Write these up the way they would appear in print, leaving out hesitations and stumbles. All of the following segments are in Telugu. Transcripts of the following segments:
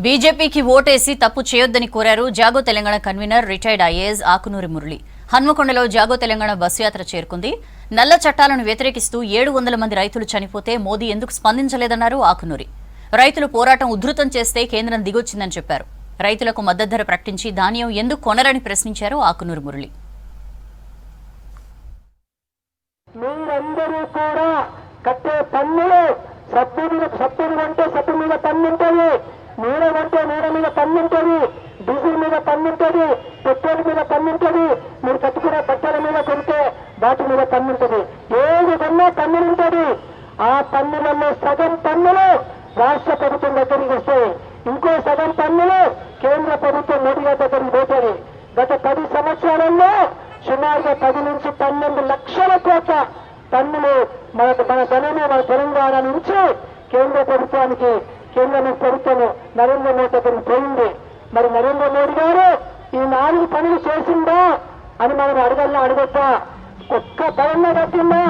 బీజేపీకి ఓటేసి తప్పు చేయొద్దని కోరారు Jago Telangana convener retired IAS Akunuri Murali. హన్మకొండలో జాగో తెలంగాణ బస్సు యాత్ర చేరుకుంది. నల్ల చట్టాలను వ్యతిరేకిస్తూ 700 మంది రైతులు చనిపోతే మోదీ ఎందుకు స్పందించలేదన్నారు ఆకునూరి. రైతులు పోరాటం ఉధృతం చేస్తే కేంద్రం దిగొచ్చిందని చెప్పారు. రైతులకు మద్దతు ధర ప్రకటించి ధాన్యం ఎందుకు కొనరని ప్రశ్నించారు ఆకునూరి మురళి. మీరందరూ కూడా కట్టే పన్నులు సబ్బుడు అంటే సబ్బు మీద పన్ను ఉంటుంది, నూనె అంటే నూనె మీద పన్ను ఉంటుంది, డీజిల్ మీద పన్ను ఉంటుంది, పెట్రోల్ మీద పన్ను ఉంటుంది, మీరు కట్టుకునే బట్టల మీద కొంటే వాటి మీద పన్ను ఉంటుంది. ఏది కొన్నా పన్నులు ఉంటుంది. ఆ పన్నులలో సగం పన్నులు రాష్ట్ర ప్రభుత్వం దగ్గరికి వస్తాయి, ఇంకో సగం పన్నులు కేంద్ర ప్రభుత్వం మోడీ గారి దగ్గరికి పోతుంది. గత 10 సంవత్సరాలలో సుమారుగా 10 నుంచి 12 లక్షల కోట్ల పన్నులు మన ధనమే మన తెలంగాణ నుంచి కేంద్ర ప్రభుత్వానికి ప్రభుత్వం నరేంద్ర మోడీ దగ్గరికి పోయింది. మరి నరేంద్ర మోడీ గారు ఈ 4 పనులు చేసిందా అని మనం అడగొద్దా? ఒక్క పరన్న కట్టిందా?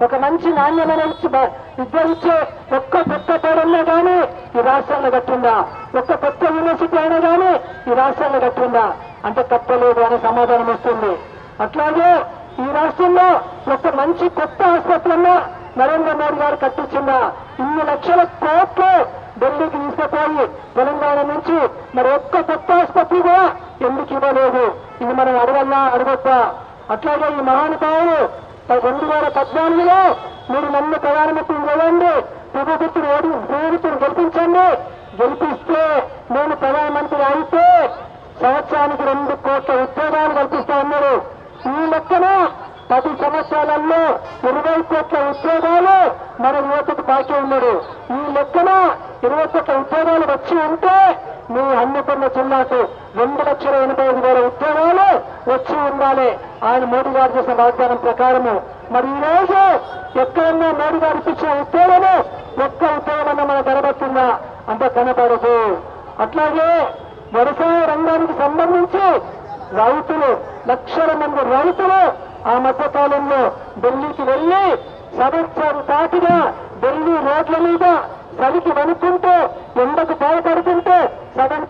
ఒక మంచి నాణ్యమైన విద్య ఇచ్చే ఒక్క కొత్త పరన్న కానీ ఈ రాష్ట్రంలో కట్టిందా? ఒక్క కొత్త యూనివర్సిటీ అయినా కానీ ఈ రాష్ట్రంలో కట్టిందా అంటే కట్టలేదు అనే సమాధానం వస్తుంది. అట్లాగే ఈ రాష్ట్రంలో ఒక మంచి కొత్త ఆసుపత్రుల్లో నరేంద్ర మోడీ గారు కట్టించిందా? ఇన్ని లక్షల కోట్లు ఢిల్లీకి తీసుకుపోయి తెలంగాణ నుంచి మరి ఒక్క కొత్త ఆసుపత్రి కూడా ఎందుకు ఇవ్వలేదు? ఇది మనం అడగొద్దా? అట్లాగే ఈ మహానుభావులు 2014లో మీరు నన్ను ప్రధానమంత్రిని చేయండి, ప్రభుత్వం గెలిపించండి, గెలిపిస్తే నేను ప్రధానమంత్రి అయితే సంవత్సరానికి 2 కోట్ల ఉద్యోగాలు కల్పిస్తా ఉన్నారు. ఈ లెక్కన 10 సంవత్సరాలలో 20 కోట్ల ఉద్యోగాలు మన యువతకు బాకీ ఉన్నాడు. ఈ లెక్కన 20 కోట్ల ఉద్యోగాలు వచ్చి ఉంటే మీ హన్మకొండ జిల్లాకు 2,85,000 ఉద్యోగాలు వచ్చి ఉండాలి ఆయన మోడీ గారు చేసిన వాగ్దానం ప్రకారము. మరి ఈ రోజు ఎక్కడన్నా మోడీ గారు ఇచ్చిన ఉద్యోగము ఒక్క ఉద్యోగమన్నా మన కనబడుతుందా అంటే కనపడదు. అట్లాగే వ్యవసాయ రంగానికి సంబంధించి రైతులు లక్షల మంది రైతులు ఆ మధ్య కాలంలో ఢిల్లీకి వెళ్లి సంవత్సరం దాటిగా ఢిల్లీ రోడ్ల మీద చలికి వణుకుంటూ ఎండకు భయపడుతుంటే సగం